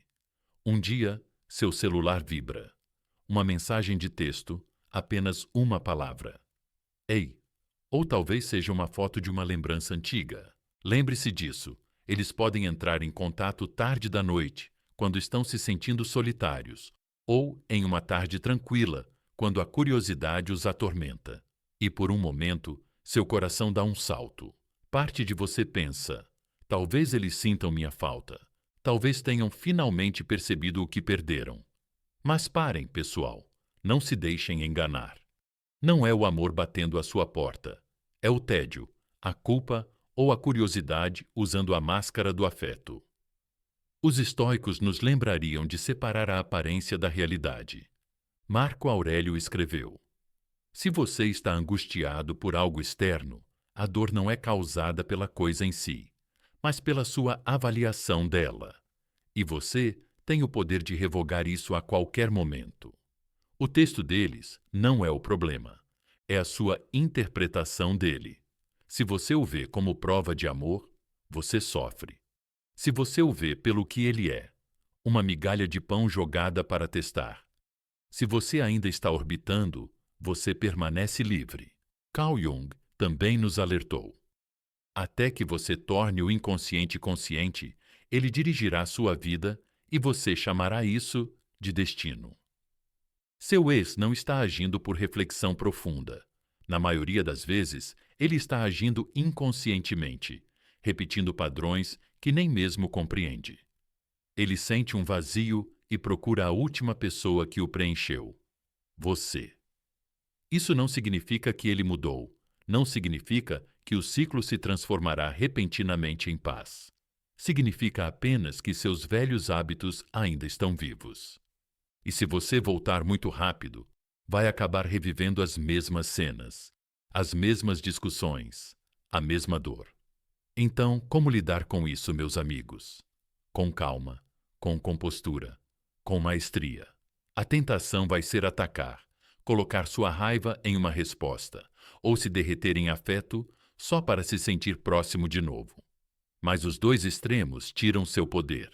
[SPEAKER 1] Um dia, seu celular vibra. Uma mensagem de texto, apenas uma palavra. Ei! Ou talvez seja uma foto de uma lembrança antiga. Lembre-se disso. Eles podem entrar em contato tarde da noite, quando estão se sentindo solitários, ou em uma tarde tranquila, quando a curiosidade os atormenta. E por um momento, seu coração dá um salto. Parte de você pensa: talvez eles sintam minha falta. Talvez tenham finalmente percebido o que perderam. Mas parem, pessoal. Não se deixem enganar. Não é o amor batendo à sua porta. É o tédio, a culpa ou a curiosidade usando a máscara do afeto. Os estoicos nos lembrariam de separar a aparência da realidade. Marco Aurélio escreveu: se você está angustiado por algo externo, a dor não é causada pela coisa em si, mas pela sua avaliação dela. E você tem o poder de revogar isso a qualquer momento. O texto deles não é o problema, é a sua interpretação dele. Se você o vê como prova de amor, você sofre. Se você o vê pelo que ele é, uma migalha de pão jogada para testar. Se você ainda está orbitando, você permanece livre. Carl Jung também nos alertou. Até que você torne o inconsciente consciente, ele dirigirá sua vida e você chamará isso de destino. Seu ex não está agindo por reflexão profunda. Na maioria das vezes, ele está agindo inconscientemente, repetindo padrões que nem mesmo compreende. Ele sente um vazio e procura a última pessoa que o preencheu: você. Isso não significa que ele mudou. Não significa que o ciclo se transformará repentinamente em paz. Significa apenas que seus velhos hábitos ainda estão vivos. E se você voltar muito rápido, vai acabar revivendo as mesmas cenas, as mesmas discussões, a mesma dor. Então, como lidar com isso, meus amigos? Com calma, com compostura, com maestria. A tentação vai ser atacar, colocar sua raiva em uma resposta, ou se derreter em afeto só para se sentir próximo de novo. Mas os dois extremos tiram seu poder.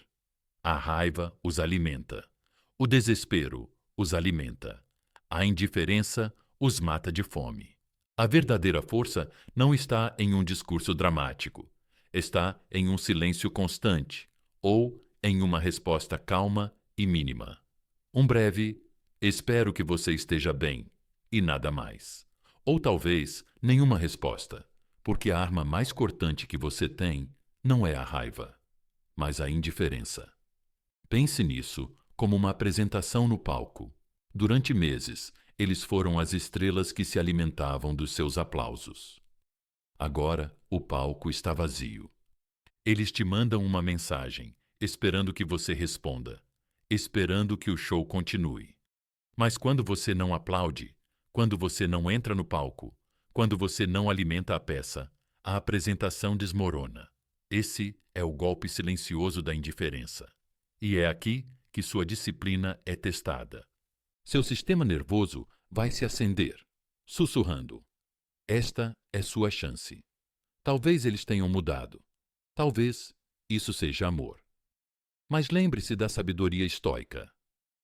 [SPEAKER 1] A raiva os alimenta. O desespero os alimenta. A indiferença os mata de fome. A verdadeira força não está em um discurso dramático. Está em um silêncio constante ou em uma resposta calma e mínima. Um breve "espero que você esteja bem" e nada mais. Ou talvez nenhuma resposta, porque a arma mais cortante que você tem não é a raiva, mas a indiferença. Pense nisso como uma apresentação no palco. Durante meses, eles foram as estrelas que se alimentavam dos seus aplausos. Agora, o palco está vazio. Eles te mandam uma mensagem, esperando que você responda, esperando que o show continue. Mas quando você não aplaude, quando você não entra no palco, quando você não alimenta a peça, a apresentação desmorona. Esse é o golpe silencioso da indiferença. E é aqui que sua disciplina é testada. Seu sistema nervoso vai se acender, sussurrando: esta é sua chance. Talvez eles tenham mudado. Talvez isso seja amor. Mas lembre-se da sabedoria estoica.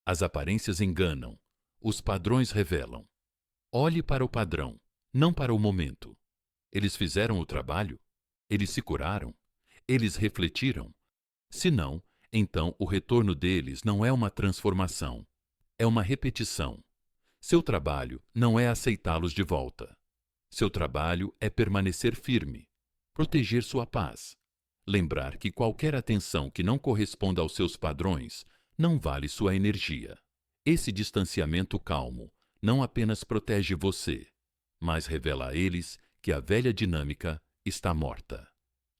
[SPEAKER 1] As aparências enganam, os padrões revelam. Olhe para o padrão, não para o momento. Eles fizeram o trabalho? Eles se curaram? Eles refletiram? Se não, então o retorno deles não é uma transformação, é uma repetição. Seu trabalho não é aceitá-los de volta. Seu trabalho é permanecer firme, proteger sua paz, lembrar que qualquer atenção que não corresponda aos seus padrões não vale sua energia. Esse distanciamento calmo não apenas protege você, mas revela a eles que a velha dinâmica está morta.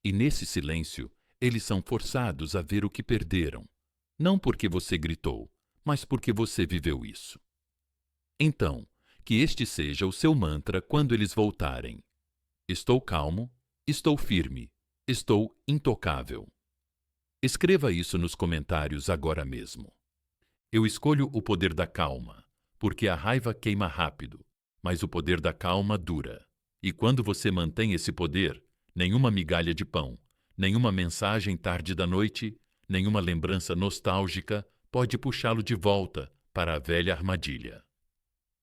[SPEAKER 1] E nesse silêncio, eles são forçados a ver o que perderam, não porque você gritou, mas porque você viveu isso. Então, que este seja o seu mantra quando eles voltarem. Estou calmo, estou firme, estou intocável. Escreva isso nos comentários agora mesmo. Eu escolho o poder da calma, porque a raiva queima rápido, mas o poder da calma dura. E quando você mantém esse poder, nenhuma migalha de pão, nenhuma mensagem tarde da noite, nenhuma lembrança nostálgica pode puxá-lo de volta para a velha armadilha.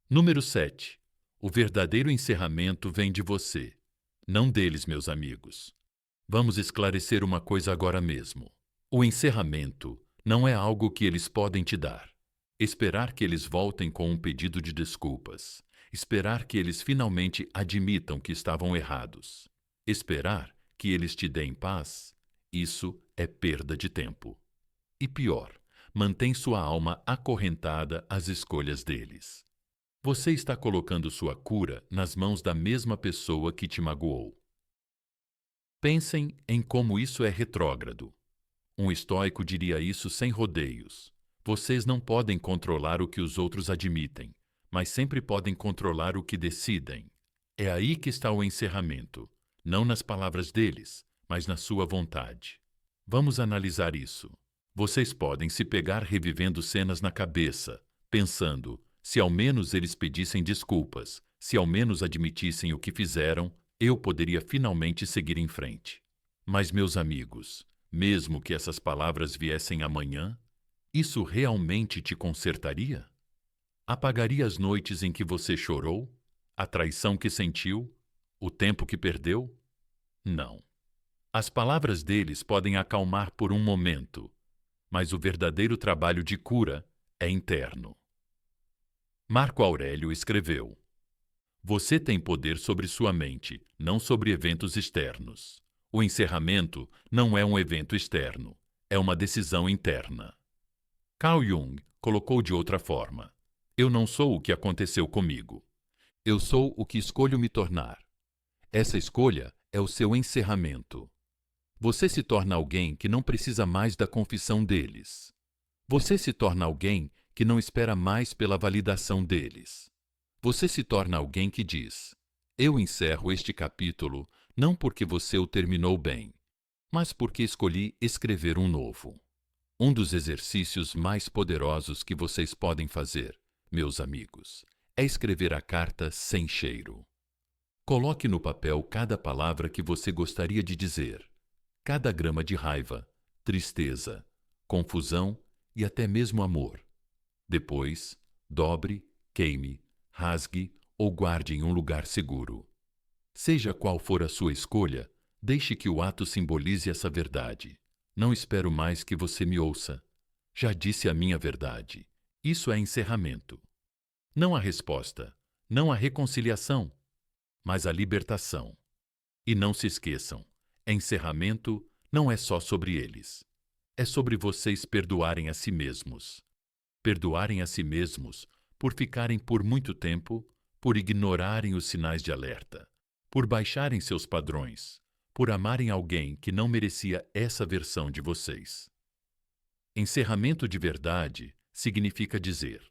[SPEAKER 1] Número 7. O verdadeiro encerramento vem de você, não deles, meus amigos. Vamos esclarecer uma coisa agora mesmo. O encerramento não é algo que eles podem te dar. Esperar que eles voltem com um pedido de desculpas. Esperar que eles finalmente admitam que estavam errados. Esperar que eles te deem paz, isso é perda de tempo. e pior, mantém sua alma acorrentada às escolhas deles. Você está colocando sua cura nas mãos da mesma pessoa que te magoou. Pensem em como isso é retrógrado. Um estoico diria isso sem rodeios. Vocês não podem controlar o que os outros admitem, mas sempre podem controlar o que decidem. É aí que está o encerramento, não nas palavras deles, mas na sua vontade. Vamos analisar isso. Vocês podem se pegar revivendo cenas na cabeça, pensando, se ao menos eles pedissem desculpas, se ao menos admitissem o que fizeram, eu poderia finalmente seguir em frente. Mas, meus amigos, mesmo que essas palavras viessem amanhã, isso realmente te consertaria? Apagaria as noites em que você chorou? A traição que sentiu? O tempo que perdeu? Não. As palavras deles podem acalmar por um momento, mas o verdadeiro trabalho de cura é interno. Marco Aurélio escreveu: Você tem poder sobre sua mente, não sobre eventos externos. O encerramento não é um evento externo, é uma decisão interna. Carl Jung colocou de outra forma: Eu não sou o que aconteceu comigo. Eu sou o que escolho me tornar. Essa escolha é o seu encerramento. Você se torna alguém que não precisa mais da confissão deles. Você se torna alguém que não espera mais pela validação deles. Você se torna alguém que diz: Eu encerro este capítulo não porque você o terminou bem, mas porque escolhi escrever um novo. Um dos exercícios mais poderosos que vocês podem fazer, meus amigos, é escrever a carta sem cheiro. Coloque no papel cada palavra que você gostaria de dizer, cada grama de raiva, tristeza, confusão e até mesmo amor. Depois, dobre, queime, rasgue ou guarde em um lugar seguro. Seja qual for a sua escolha, deixe que o ato simbolize essa verdade. Não espero mais que você me ouça. Já disse a minha verdade. Isso é encerramento. Não a resposta, não a reconciliação, mas a libertação. E não se esqueçam, encerramento não é só sobre eles. É sobre vocês perdoarem a si mesmos. Perdoarem a si mesmos por ficarem por muito tempo, por ignorarem os sinais de alerta, por baixarem seus padrões, por amarem alguém que não merecia essa versão de vocês. Encerramento de verdade significa dizer: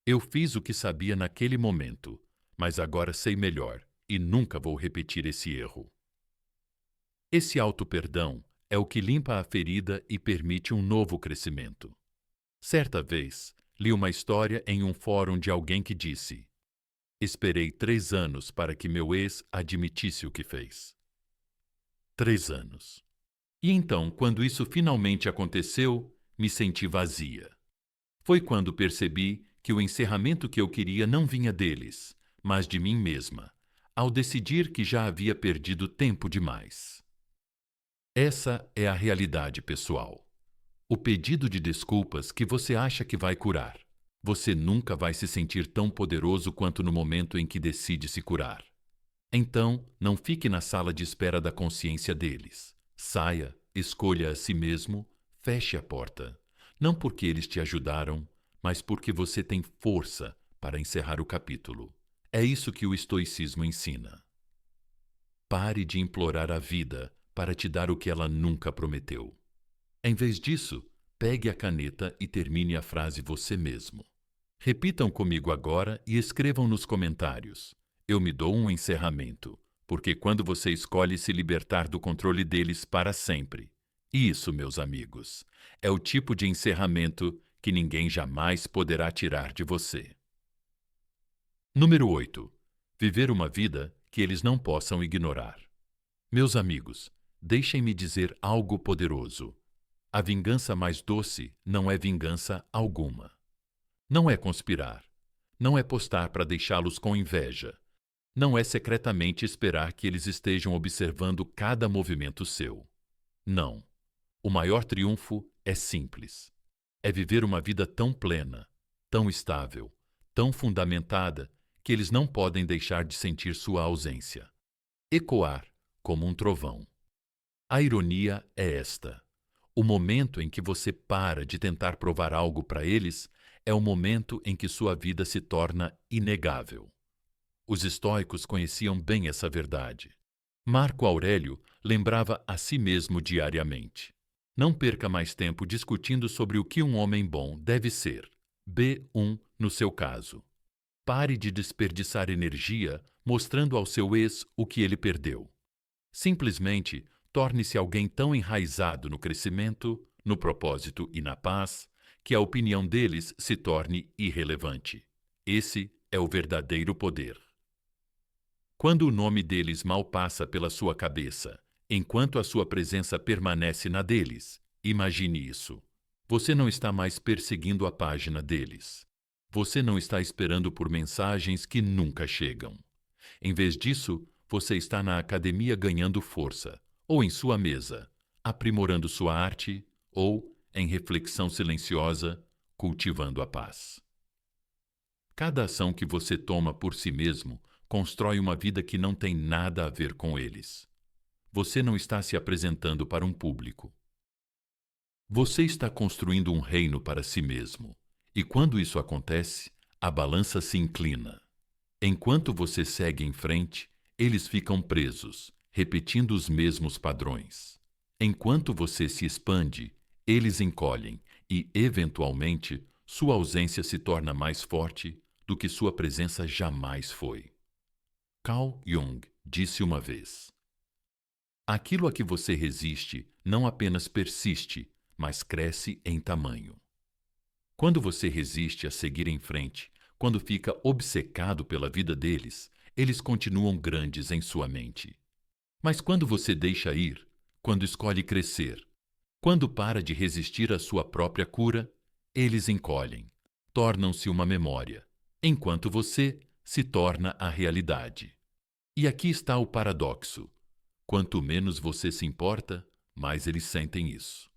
[SPEAKER 1] Eu fiz o que sabia naquele momento, mas agora sei melhor e nunca vou repetir esse erro. Esse auto-perdão é o que limpa a ferida e permite um novo crescimento. Certa vez, li uma história em um fórum de alguém que disse: Esperei 3 anos para que meu ex admitisse o que fez. 3 anos. E então, quando isso finalmente aconteceu, me senti vazia. Foi quando percebi que o encerramento que eu queria não vinha deles, mas de mim mesma, ao decidir que já havia perdido tempo demais. Essa é a realidade pessoal. O pedido de desculpas que você acha que vai curar. Você nunca vai se sentir tão poderoso quanto no momento em que decide se curar. Então, não fique na sala de espera da consciência deles. Saia, escolha a si mesmo, feche a porta. Não porque eles te ajudaram, mas porque você tem força para encerrar o capítulo. É isso que o estoicismo ensina. Pare de implorar a vida para te dar o que ela nunca prometeu. Em vez disso, pegue a caneta e termine a frase você mesmo. Repitam comigo agora e escrevam nos comentários: Eu me dou um encerramento, porque quando você escolhe se libertar do controle deles para sempre. Isso, meus amigos, é o tipo de encerramento que ninguém jamais poderá tirar de você. Número 8. Viver uma vida que eles não possam ignorar. Meus amigos, deixem-me dizer algo poderoso. A vingança mais doce não é vingança alguma. Não é conspirar. Não é postar para deixá-los com inveja. Não é secretamente esperar que eles estejam observando cada movimento seu. Não. O maior triunfo é simples. É viver uma vida tão plena, tão estável, tão fundamentada, que eles não podem deixar de sentir sua ausência. Ecoar como um trovão. A ironia é esta. O momento em que você para de tentar provar algo para eles é o momento em que sua vida se torna inegável. Os estoicos conheciam bem essa verdade. Marco Aurélio lembrava a si mesmo diariamente: não perca mais tempo discutindo sobre o que um homem bom deve ser. B1 no seu caso. Pare de desperdiçar energia mostrando ao seu ex o que ele perdeu. Simplesmente torne-se alguém tão enraizado no crescimento, no propósito e na paz, que a opinião deles se torne irrelevante. Esse é o verdadeiro poder. Quando o nome deles mal passa pela sua cabeça, enquanto a sua presença permanece na deles, imagine isso. Você não está mais perseguindo a página deles. Você não está esperando por mensagens que nunca chegam. Em vez disso, você está na academia ganhando força, ou em sua mesa, aprimorando sua arte, ou, em reflexão silenciosa, cultivando a paz. Cada ação que você toma por si mesmo constrói uma vida que não tem nada a ver com eles. Você não está se apresentando para um público. Você está construindo um reino para si mesmo. E quando isso acontece, a balança se inclina. Enquanto você segue em frente, eles ficam presos, repetindo os mesmos padrões. Enquanto você se expande, eles encolhem e, eventualmente, sua ausência se torna mais forte do que sua presença jamais foi. Carl Jung disse uma vez: aquilo a que você resiste não apenas persiste, mas cresce em tamanho. Quando você resiste a seguir em frente, quando fica obcecado pela vida deles, eles continuam grandes em sua mente. Mas quando você deixa ir, quando escolhe crescer, quando para de resistir à sua própria cura, eles encolhem, tornam-se uma memória, enquanto você se torna a realidade. E aqui está o paradoxo. Quanto menos você se importa, mais eles sentem isso.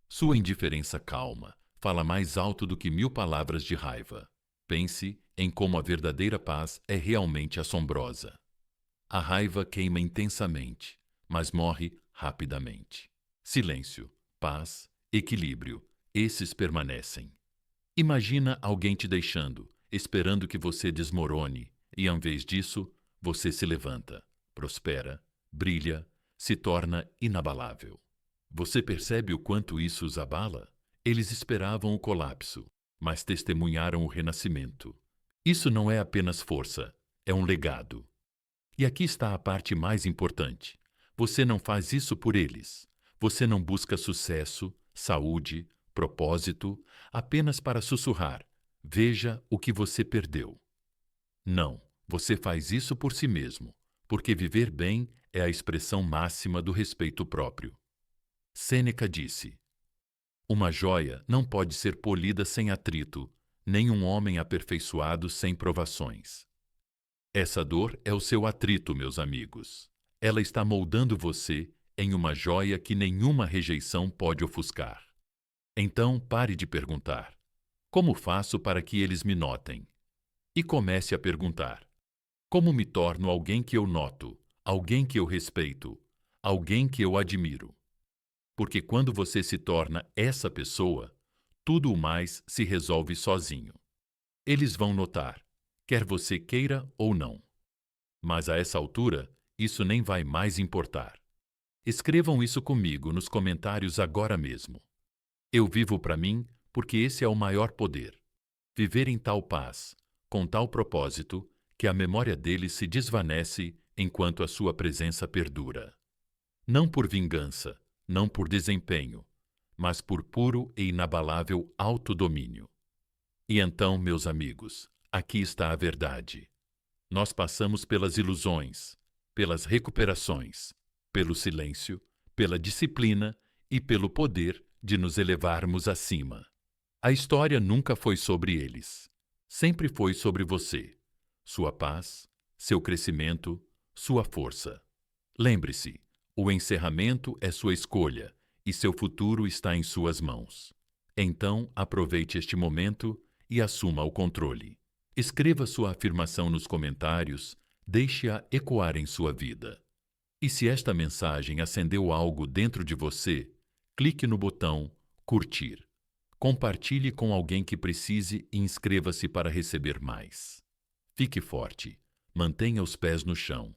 [SPEAKER 1] Sua indiferença calma fala mais alto do que 1000 palavras de raiva. Pense em como a verdadeira paz é realmente assombrosa. A raiva queima intensamente, mas morre rapidamente. Silêncio, paz, equilíbrio, esses permanecem. Imagina alguém te deixando, esperando que você desmorone, e em vez disso, você se levanta, prospera, brilha, se torna inabalável. Você percebe o quanto isso os abala? Eles esperavam o colapso, mas testemunharam o renascimento. Isso não é apenas força, é um legado. E aqui está a parte mais importante. Você não faz isso por eles. Você não busca sucesso, saúde, propósito, apenas para sussurrar: veja o que você perdeu. Não, você faz isso por si mesmo, porque viver bem é a expressão máxima do respeito próprio. Sêneca disse: uma joia não pode ser polida sem atrito, nem um homem aperfeiçoado sem provações. Essa dor é o seu atrito, meus amigos. Ela está moldando você em uma joia que nenhuma rejeição pode ofuscar. Então, pare de perguntar: como faço para que eles me notem? E comece a perguntar: como me torno alguém que eu noto, alguém que eu respeito, alguém que eu admiro? Porque quando você se torna essa pessoa, tudo o mais se resolve sozinho. Eles vão notar, quer você queira ou não. Mas a essa altura, isso nem vai mais importar. Escrevam isso comigo nos comentários agora mesmo. Eu vivo para mim porque esse é o maior poder. Viver em tal paz, com tal propósito, que a memória dele se desvanece enquanto a sua presença perdura. Não por vingança, não por desempenho, mas por puro e inabalável autodomínio. E então, meus amigos, aqui está a verdade. Nós passamos pelas ilusões, pelas recuperações, pelo silêncio, pela disciplina e pelo poder de nos elevarmos acima. A história nunca foi sobre eles. Sempre foi sobre você, sua paz, seu crescimento, sua força. Lembre-se, o encerramento é sua escolha e seu futuro está em suas mãos. Então, aproveite este momento e assuma o controle. Escreva sua afirmação nos comentários, deixe-a ecoar em sua vida. E se esta mensagem acendeu algo dentro de você, clique no botão curtir. Compartilhe com alguém que precise e inscreva-se para receber mais. Fique forte. Mantenha os pés no chão.